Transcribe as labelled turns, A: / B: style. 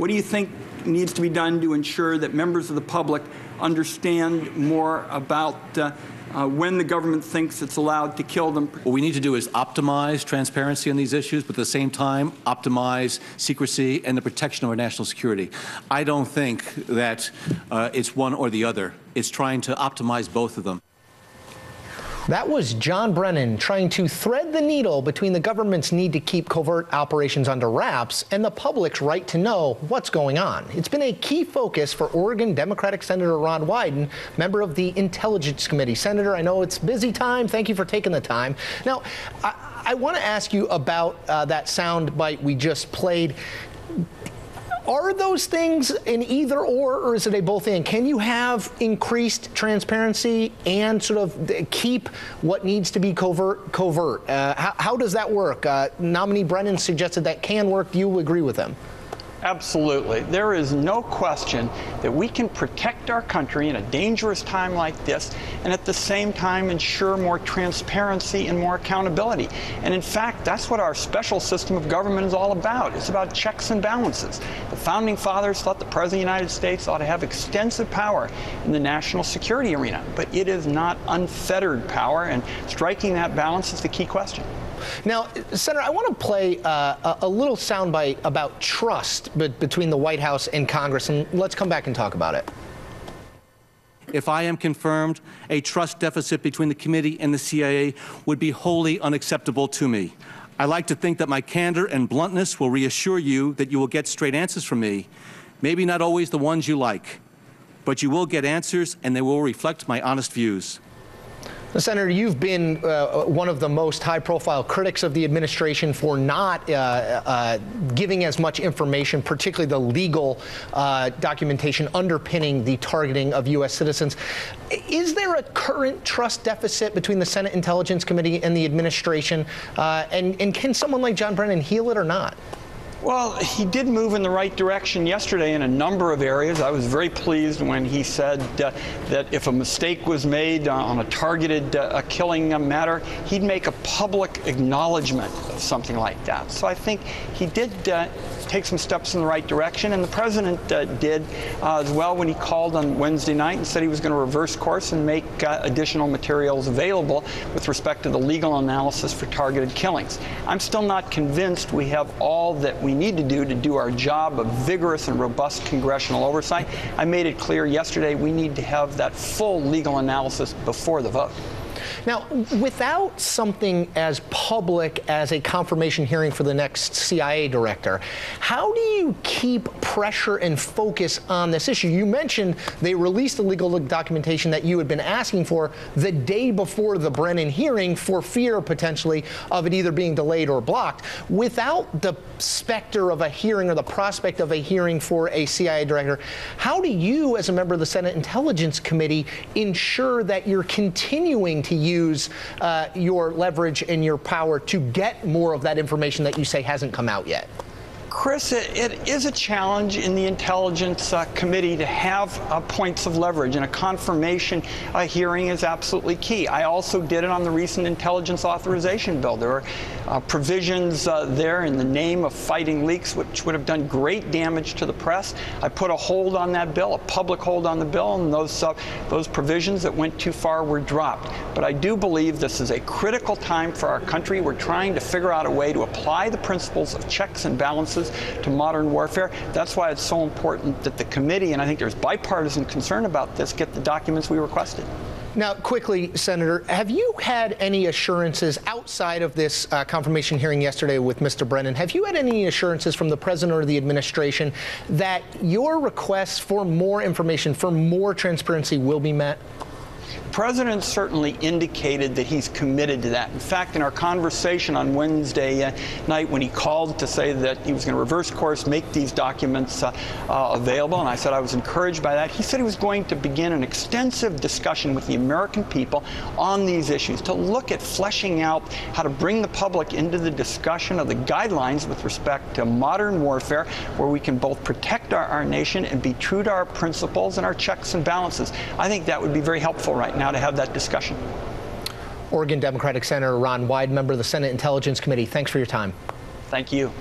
A: What do you think needs to be done to ensure that members of the public understand more about when the government thinks it's allowed to kill them?
B: What we need to do is optimize transparency on these issues, but at the same time, optimize secrecy and the protection of our national security. I don't think that it's one or the other. It's trying to optimize both of them.
C: That was John Brennan trying to thread the needle between the government's need to keep covert operations under wraps and the public's right to know what's going on. It's been a key focus for Oregon Democratic Senator Ron Wyden, member of the Intelligence Committee. Senator, I know it's busy time. Thank you for taking the time. Now, I want to ask you about that sound bite we just played. Are those things an either or is it a both and? Can you have increased transparency and sort of keep what needs to be covert? How does that work? Nominee Brennan suggested that can work. Do you agree with him?
A: Absolutely. There is no question that we can protect our country in a dangerous time like this and at the same time ensure more transparency and more accountability. And in fact, that's what our special system of government is all about. It's about checks and balances. The Founding Fathers thought the President of the United States ought to have extensive power in the national security arena, but it is not unfettered power, and striking that balance is the key question.
C: Now, Senator, I want to play a little soundbite about trust between the White House and Congress, and let's come back and talk about it.
B: If I am confirmed, a trust deficit between the committee and the CIA would be wholly unacceptable to me. I like to think that my candor and bluntness will reassure you that you will get straight answers from me, maybe not always the ones you like, but you will get answers and they will reflect my honest views.
C: Senator, you've been one of the most high-profile critics of the administration for not giving as much information, particularly the legal documentation underpinning the targeting of U.S. citizens. Is there a current trust deficit between the Senate Intelligence Committee and the administration? And can someone like John Brennan heal it or not?
A: Well, he did move in the right direction yesterday in a number of areas. I was very pleased when he said that if a mistake was made on a targeted killing matter, he'd make a public acknowledgement of something like that. So I think he did take some steps in the right direction, and the president did as well when he called on Wednesday night and said he was going to reverse course and make additional materials available with respect to the legal analysis for targeted killings. I'm still not convinced we have all that we need to do our job of vigorous and robust congressional oversight. I made it clear yesterday we need to have that full legal analysis before the vote.
C: Now, without something as public as a confirmation hearing for the next CIA director, how do you keep pressure and focus on this issue? You mentioned they released the legal documentation that you had been asking for the day before the Brennan hearing for fear, potentially, of it either being delayed or blocked. Without the specter of a hearing or the prospect of a hearing for a CIA director, how do you, as a member of the Senate Intelligence Committee, ensure that you're continuing to use your leverage and your power to get more of that information that you say hasn't come out yet?
A: Chris, it is a challenge in the Intelligence Committee to have points of leverage, and a confirmation hearing is absolutely key. I also did it on the recent intelligence authorization bill. There are provisions there in the name of fighting leaks, which would have done great damage to the press. I put a hold on that bill, a public hold on the bill, and those provisions that went too far were dropped. But I do believe this is a critical time for our country. We're trying to figure out a way to apply the principles of checks and balances to modern warfare. That's why it's so important that the committee, and I think there's bipartisan concern about this, get the documents we requested.
C: Now, quickly, Senator, have you had any assurances outside of this confirmation hearing yesterday with Mr. Brennan? Have you had any assurances from the president or the administration that your requests for more information, for more transparency will be met?
A: The president certainly indicated that he's committed to that. In fact, in our conversation on Wednesday night when he called to say that he was going to reverse course, make these documents available, and I said I was encouraged by that, he said he was going to begin an extensive discussion with the American people on these issues, to look at fleshing out how to bring the public into the discussion of the guidelines with respect to modern warfare, where we can both protect our nation and be true to our principles and our checks and balances. I think that would be very helpful right now to have that discussion.
C: Oregon Democratic Senator Ron Wyden, member of the Senate Intelligence Committee, thanks for your time.
A: Thank you.